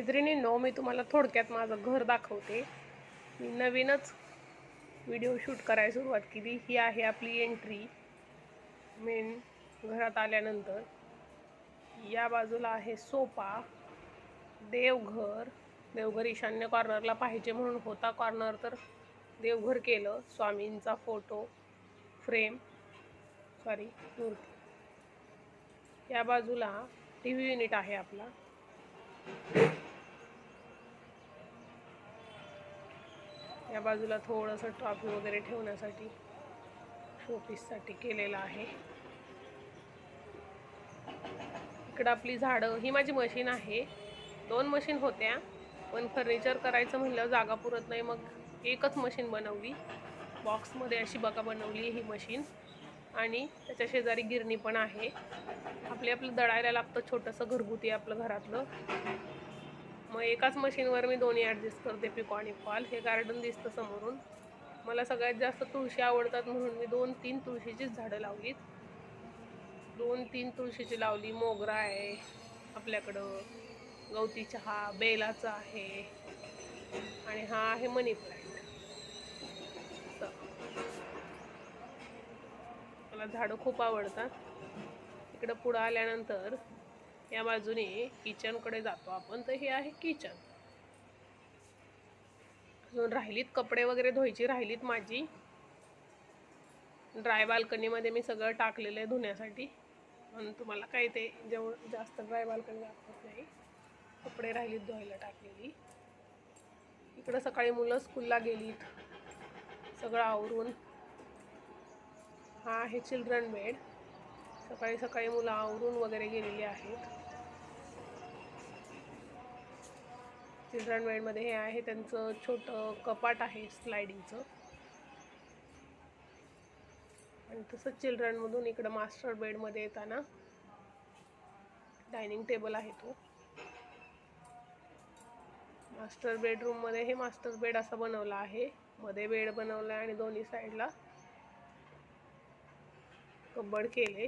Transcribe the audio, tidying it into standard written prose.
मैत्रिणींनो, मी तुम्हाला थोडक्यात माझं घर दाखवते. मी नवीनच व्हिडिओ शूट करायला सुरुवात केली. ही आहे आपली एंट्री मेन घरात आल्यानंतर. या बाजूला आहे सोफा. देवघर ईशान्य कॉर्नरला पाहिजे म्हणून होता कॉर्नर, तर देवघर केलं. स्वामींचा फोटो फ्रेम, मूर्ती. या बाजूला टीव्ही युनिट आहे आपला. या बाजूला थोडंसं ट्रॉफी वगैरे ठेवण्यासाठी शोपीससाठी केलेलं आहे. इकडं आपली झाडं. ही माझी मशीन आहे. 2 मशीन होत्या, पण फर्निचर करायचं म्हणलं जागा पुरत नाही, मग एकच मशीन बनवली. बॉक्समध्ये अशी बघा बनवली ही मशीन. आणि त्याच्या शेजारी गिरणी पण आहे. आपलं दळायला लागतं छोटंसं घरगुती आपलं घरातलं. मग एकाच मशीनवर मी दोन्ही ॲडजस्ट करते, पिको आणि फॉल. हे गार्डन दिसतं समोरून. मला सगळ्यात जास्त तुळशी आवडतात म्हणून मी 2-3 तुळशीचीच झाडं लावलीत. 2-3 तुळशीची लावली. मोगरा आहे आपल्याकडं, गवती चहा, बेलाचं आहे, आणि हा आहे मनी प्लांट. मला झाडं खूप आवडतात. इकडं पुढं आल्यानंतर या बाजूने किचनकडे जातो आपण. तर हे आहे किचन. अजून राहिलीत कपडे वगैरे धुवायची राहिलीत माझी. ड्राय बाल्कनीमध्ये मी सगळं टाकलेलं आहे धुण्यासाठी, म्हणून तुम्हाला काही ते जास्त ड्राय बाल्कनी दाखवत नाही. कपडे राहिलीत धुवायला टाकलेली. इकडं सकाळी मुलं स्कूलला गेलीत, सगळं आवरून. हा आहे चिल्ड्रन बेड. सकाळी मुलं आवरून वगैरे गेलेली आहेत. चिल्ड्रन बेडमध्ये हे आहे त्यांचं छोटं कपाट आहे स्लायडिंगचं. आणि तसंच चिल्ड्रनमधून इकडं मास्टर बेडमध्ये येताना डायनिंग टेबल आहे तो. मास्टर बेडरूममध्ये हे मास्टर बेड असा बनवला आहे. मध्ये बेड बनवला आणि दोन्ही साईडला कबड केले.